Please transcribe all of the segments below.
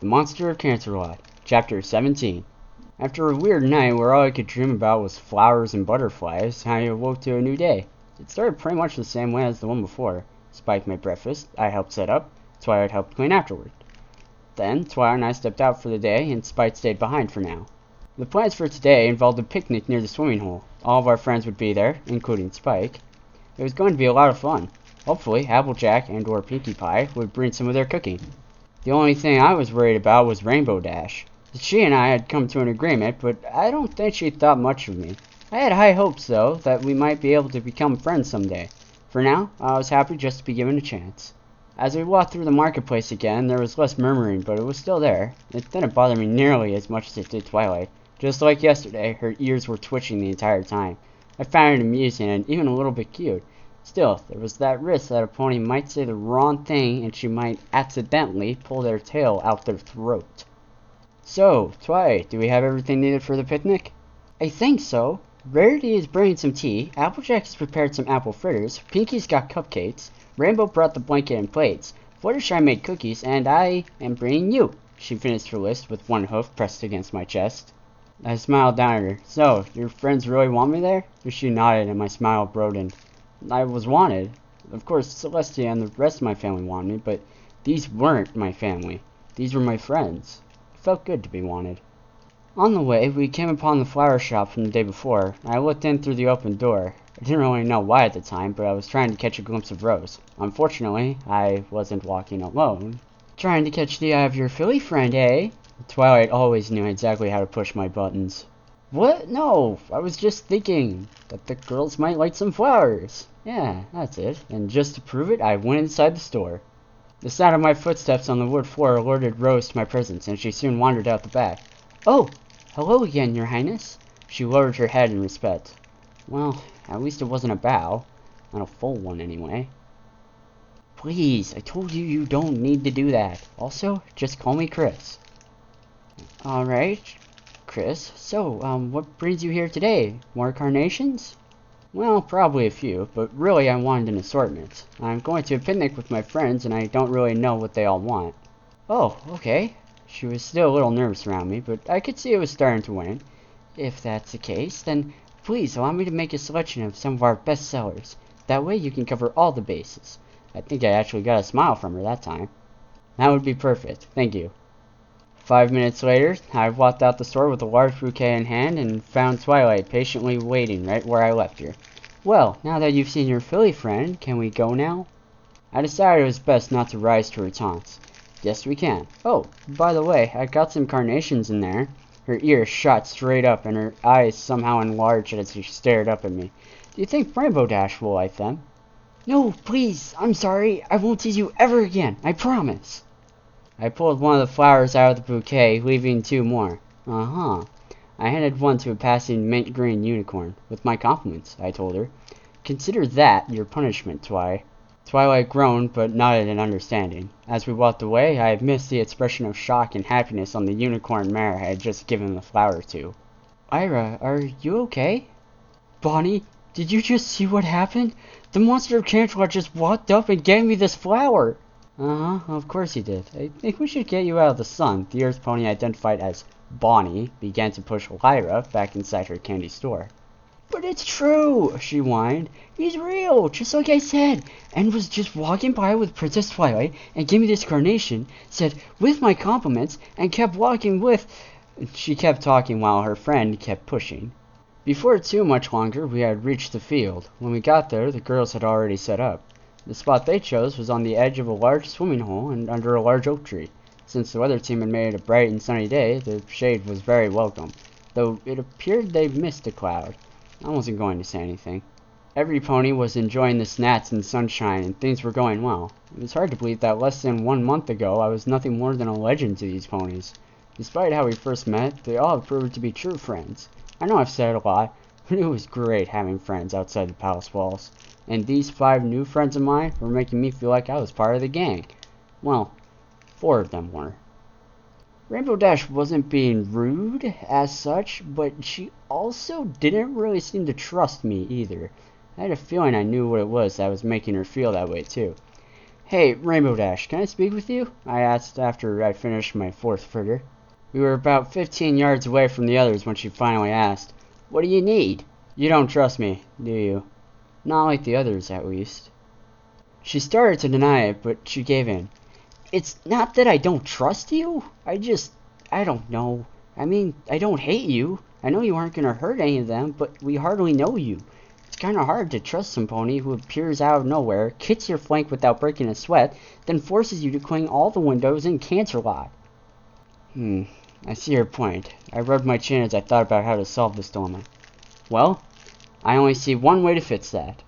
The Monster of Canterlot, Chapter 17. After a weird night where all I could dream about was flowers and butterflies, I awoke to a new day. It started pretty much the same way as the one before. Spike made breakfast, I helped set up, Twilight helped clean afterward. Then, Twilight and I stepped out for the day, and Spike stayed behind for now. The plans for today involved a picnic near the swimming hole. All of our friends would be there, including Spike. It was going to be a lot of fun. Hopefully, Applejack and or Pinkie Pie would bring some of their cooking. The only thing I was worried about was Rainbow Dash. She and I had come to an agreement, but I don't think she thought much of me. I had high hopes, though, that we might be able to become friends someday. For now, I was happy just to be given a chance. As we walked through the marketplace again, there was less murmuring, but it was still there. It didn't bother me nearly as much as it did Twilight. Just like yesterday, her ears were twitching the entire time. I found it amusing and even a little bit cute. Still, there was that risk that a pony might say the wrong thing and she might accidentally pull their tail out their throat. So, Twilight, do we have everything needed for the picnic? I think so. Rarity is bringing some tea, Applejack has prepared some apple fritters, Pinkie's got cupcakes, Rainbow brought the blanket and plates, Fluttershy made cookies, and I am bringing you. She finished her list with one hoof pressed against my chest. I smiled down at her. So, your friends really want me there? She nodded and my smile broadened. I was wanted. Of course, Celestia and the rest of my family wanted me, but these weren't my family. These were my friends. It felt good to be wanted. On the way, we came upon the flower shop from the day before. I looked in through the open door. I didn't really know why at the time, but I was trying to catch a glimpse of Rose. Unfortunately, I wasn't walking alone. Trying to catch the eye of your Philly friend, eh? Twilight always knew exactly how to push my buttons. What? No, I was just thinking that the girls might like some flowers. Yeah, that's it. And just to prove it, I went inside the store. The sound of my footsteps on the wood floor alerted Rose to my presence, and she soon wandered out the back. Oh, hello again, Your Highness. She lowered her head in respect. Well, at least it wasn't a bow. Not a full one, anyway. Please, I told you you don't need to do that. Also, just call me Chris. Alright, Chris. So, what brings you here today? More carnations? Well, probably a few, but really I wanted an assortment. I'm going to a picnic with my friends, and I don't really know what they all want. Oh, okay. She was still a little nervous around me, but I could see it was starting to wane. If that's the case, then please allow me to make a selection of some of our best sellers. That way you can cover all the bases. I think I actually got a smile from her that time. That would be perfect. Thank you. 5 minutes later, I walked out the store with a large bouquet in hand and found Twilight patiently waiting right where I left her. Well, now that you've seen your Philly friend, can we go now? I decided it was best not to rise to her taunts. Yes, we can. Oh, by the way, I got some carnations in there. Her ears shot straight up and her eyes somehow enlarged as she stared up at me. Do you think Rainbow Dash will like them? No, please, I'm sorry. I won't tease you ever again, I promise. I pulled one of the flowers out of the bouquet, leaving two more. Uh-huh. I handed one to a passing mint green unicorn. With my compliments, I told her. Consider that your punishment, Twilight groaned, but nodded in understanding. As we walked away, I missed the expression of shock and happiness on the unicorn mare I had just given the flower to. Ira, are you okay? Bonnie, did you just see what happened? The Monster of Canterlot just walked up and gave me this flower. Uh-huh, of course he did. I think we should get you out of the sun. The Earth pony identified as Bonnie began to push Lyra back inside her candy store. But it's true, she whined. He's real, just like I said, and was just walking by with Princess Twilight and gave me this carnation, said, with my compliments, and kept walking with... She kept talking while her friend kept pushing. Before too much longer, we had reached the field. When we got there, the girls had already set up. The spot they chose was on the edge of a large swimming hole and under a large oak tree. Since the weather team had made it a bright and sunny day, the shade was very welcome, though it appeared they missed a cloud. I wasn't going to say anything. Every pony was enjoying the snats and sunshine, and things were going well. It was hard to believe that less than 1 month ago I was nothing more than a legend to these ponies. Despite how we first met, they all have proved to be true friends. I know I've said it a lot, but it was great having friends outside the palace walls. And these 5 new friends of mine were making me feel like I was part of the gang. Well, 4 of them were. Rainbow Dash wasn't being rude as such, but she also didn't really seem to trust me either. I had a feeling I knew what it was that was making her feel that way too. Hey, Rainbow Dash, can I speak with you? I asked after I finished my fourth fritter. We were about 15 yards away from the others when she finally asked, "What do you need?" You don't trust me, do you? Not like the others, at least. She started to deny it, but she gave in. It's not that I don't trust you. I don't know. I mean, I don't hate you. I know you aren't going to hurt any of them, but we hardly know you. It's kind of hard to trust some pony who appears out of nowhere, kicks your flank without breaking a sweat, then forces you to clean all the windows in Canterlot. I see your point. I rubbed my chin as I thought about how to solve this dilemma. Well, I only see one way to fix that.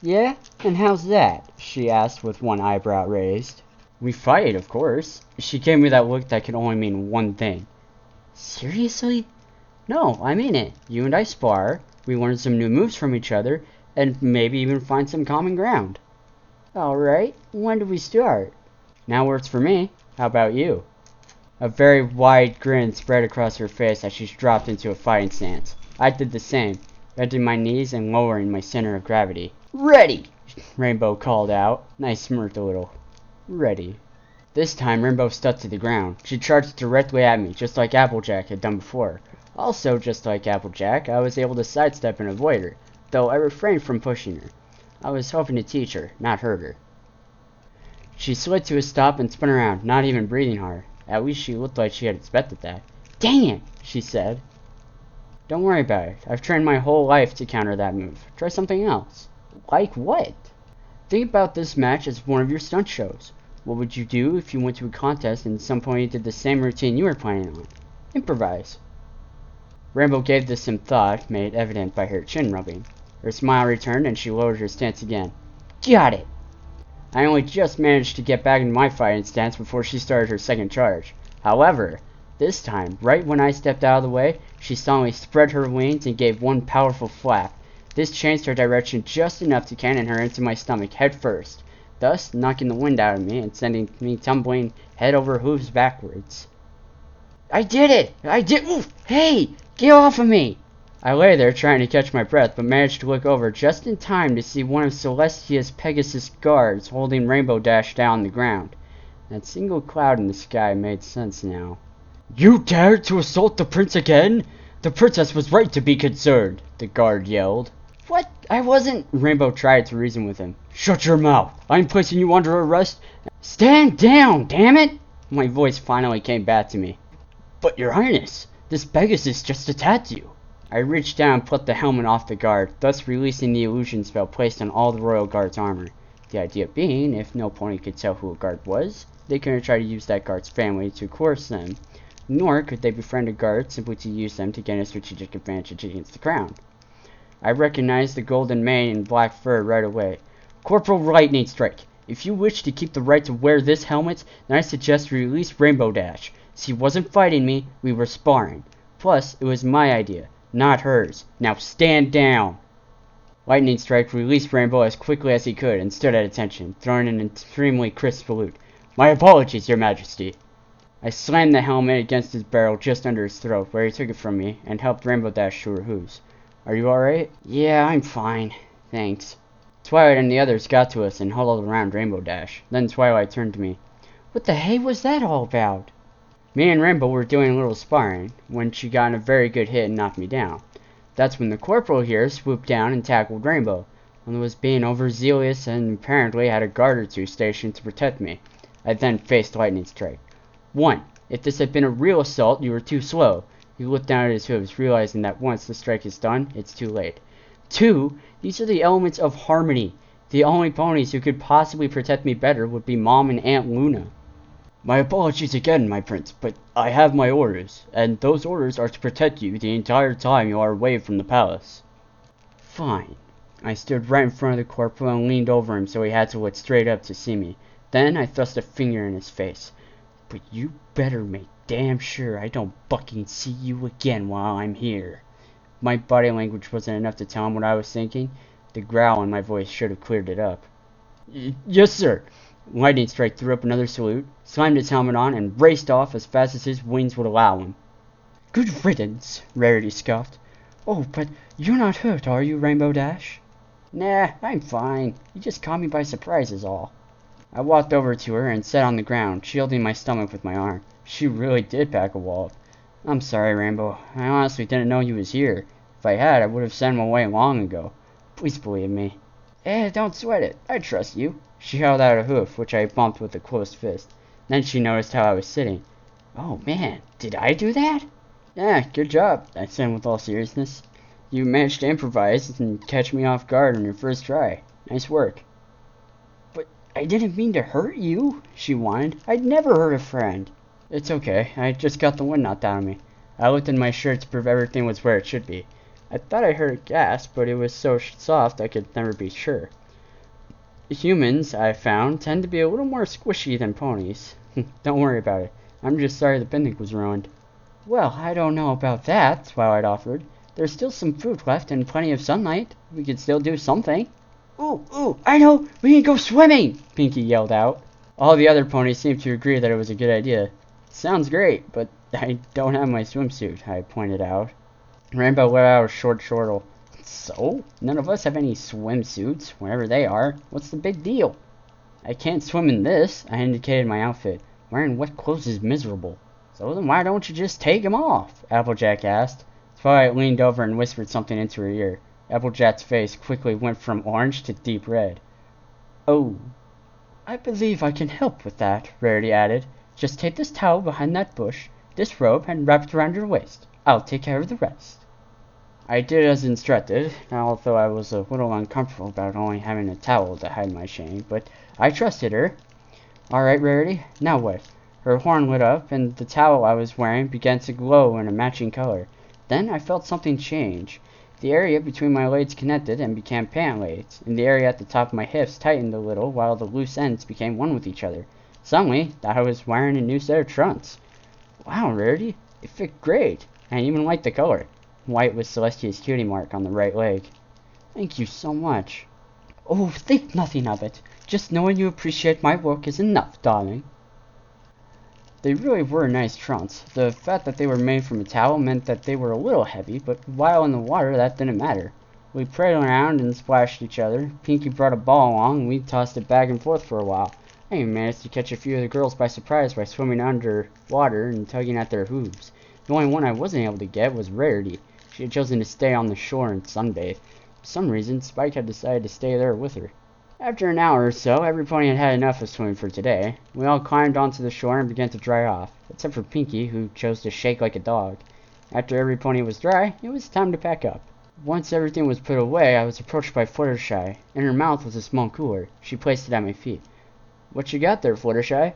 Yeah? And how's that? She asked with one eyebrow raised. We fight, of course. She gave me that look that could only mean one thing. Seriously? No, I mean it. You and I spar, we learn some new moves from each other, and maybe even find some common ground. Alright, when do we start? Now works for me. How about you? A very wide grin spread across her face as she dropped into a fighting stance. I did the same, bending my knees and lowering my center of gravity. Ready! Rainbow called out. I smirked a little. Ready. This time, Rainbow stuck to the ground. She charged directly at me, just like Applejack had done before. Also, just like Applejack, I was able to sidestep and avoid her, though I refrained from pushing her. I was hoping to teach her, not hurt her. She slid to a stop and spun around, not even breathing hard. At least she looked like she had expected that. Dang it, she said. Don't worry about it. I've trained my whole life to counter that move. Try something else. Like what? Think about this match as one of your stunt shows. What would you do if you went to a contest and some pony did the same routine you were planning on? Improvise. Rainbow gave this some thought, made evident by her chin rubbing. Her smile returned and she lowered her stance again. Got it! I only just managed to get back into my fighting stance before she started her second charge. However, this time, right when I stepped out of the way, she suddenly spread her wings and gave one powerful flap. This changed her direction just enough to cannon her into my stomach head first, thus knocking the wind out of me and sending me tumbling head over hooves backwards. I did it! I did— Oof! Hey! Get off of me! I lay there trying to catch my breath, but managed to look over just in time to see one of Celestia's Pegasus guards holding Rainbow Dash down on the ground. That single cloud in the sky made sense now. You dared to assault the prince again? The princess was right to be concerned, the guard yelled. What? I wasn't— Rainbow tried to reason with him. Shut your mouth! I'm placing you under arrest. Stand down, damn it! My voice finally came back to me. But your highness, this Pegasus just attacked you. I reached down and plucked the helmet off the guard, thus releasing the illusion spell placed on all the royal guard's armor. The idea being, if no pony could tell who a guard was, they couldn't try to use that guard's family to coerce them, nor could they befriend a guard simply to use them to gain a strategic advantage against the crown. I recognized the golden mane and black fur right away. Corporal Lightning Strike, if you wish to keep the right to wear this helmet, then I suggest you release Rainbow Dash. She wasn't fighting me, we were sparring. Plus, it was my idea, not hers. Now stand down! Lightning Strike released Rainbow as quickly as he could and stood at attention, throwing an extremely crisp salute. My apologies, your majesty. I slammed the helmet against his barrel just under his throat, where he took it from me, and helped Rainbow Dash to her hooves. Are you alright? Yeah, I'm fine. Thanks. Twilight and the others got to us and huddled around Rainbow Dash. Then Twilight turned to me. What the hey was that all about? Me and Rainbow were doing a little sparring, when she got in a very good hit and knocked me down. That's when the corporal here swooped down and tackled Rainbow, and was being overzealous and apparently had a guard or two stationed to protect me. I then faced Lightning Strike. 1. If this had been a real assault, you were too slow. He looked down at his hooves, realizing that once the strike is done, it's too late. 2. These are the elements of harmony. The only ponies who could possibly protect me better would be Mom and Aunt Luna. My apologies again, my prince, but I have my orders, and those orders are to protect you the entire time you are away from the palace. Fine. I stood right in front of the corporal and leaned over him so he had to look straight up to see me. Then I thrust a finger in his face. But you better make damn sure I don't fucking see you again while I'm here. My body language wasn't enough to tell him what I was thinking. The growl in my voice should have cleared it up. Yes, sir. Lightning Strike threw up another salute, slammed his helmet on, and raced off as fast as his wings would allow him. Good riddance, Rarity scoffed. Oh, but you're not hurt, are you, Rainbow Dash? Nah, I'm fine. You just caught me by surprise is all. I walked over to her and sat on the ground, shielding my stomach with my arm. She really did pack a wallop. I'm sorry, Rainbow. I honestly didn't know you was here. If I had, I would have sent him away long ago. Please believe me. Don't sweat it. I trust you. She held out a hoof, which I bumped with a closed fist. Then she noticed how I was sitting. Oh man, did I do that? Yeah, good job, I said with all seriousness. You managed to improvise and catch me off guard on your first try. Nice work. But I didn't mean to hurt you, she whined. I'd never hurt a friend. It's okay, I just got the wind knocked out of me. I looked in my shirt to prove everything was where it should be. I thought I heard a gasp, but it was so soft I could never be sure. Humans, I found, tend to be a little more squishy than ponies. Don't worry about it. I'm just sorry the picnic was ruined. Well, I don't know about that, Twilight offered. There's still some food left and plenty of sunlight. We could still do something. Ooh, I know! We can go swimming! Pinkie yelled out. All the other ponies seemed to agree that it was a good idea. Sounds great, but I don't have my swimsuit, I pointed out. Rainbow let out a short chortle. So? None of us have any swimsuits, wherever they are. What's the big deal? I can't swim in this, I indicated my outfit. Wearing wet clothes is miserable. So then why don't you just take 'em off? Applejack asked. Twilight leaned over and whispered something into her ear. Applejack's face quickly went from orange to deep red. Oh. I believe I can help with that, Rarity added. Just take this towel behind that bush, this rope, and wrap it around your waist. I'll take care of the rest. I did as instructed, although I was a little uncomfortable about only having a towel to hide my shame, but I trusted her. Alright, Rarity, now what? Her horn lit up, and the towel I was wearing began to glow in a matching color. Then I felt something change. The area between my legs connected and became pant legs, and the area at the top of my hips tightened a little while the loose ends became one with each other. Suddenly, I was wearing a new set of trunks. Wow, Rarity, it fit great. I even liked the color. White with Celestia's cutie mark on the right leg. Thank you so much. Oh, think nothing of it. Just knowing you appreciate my work is enough, darling. They really were nice trunks. The fact that they were made from a towel meant that they were a little heavy, but while in the water, that didn't matter. We prayed around and splashed each other. Pinkie brought a ball along, and we tossed it back and forth for a while. I even managed to catch a few of the girls by surprise by swimming under water and tugging at their hooves. The only one I wasn't able to get was Rarity. She had chosen to stay on the shore and sunbathe. For some reason, Spike had decided to stay there with her. After an hour or so, every pony had had enough of swimming for today. We all climbed onto the shore and began to dry off, except for Pinkie, who chose to shake like a dog. After every pony was dry, it was time to pack up. Once everything was put away, I was approached by Fluttershy. In her mouth was a small cooler. She placed it at my feet. What you got there, Fluttershy?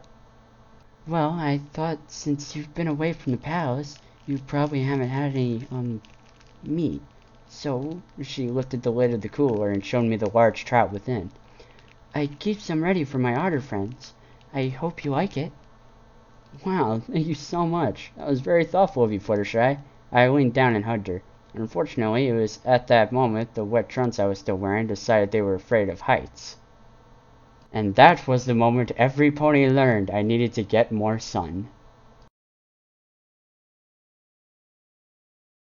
Well, I thought since you've been away from the palace, you probably haven't had any, meat. So, she lifted the lid of the cooler and showed me the large trout within. I keep some ready for my otter friends. I hope you like it. Wow, thank you so much. That was very thoughtful of you, Fluttershy. I leaned down and hugged her. Unfortunately, it was at that moment the wet trunks I was still wearing decided they were afraid of heights. And that was the moment every pony learned I needed to get more sun.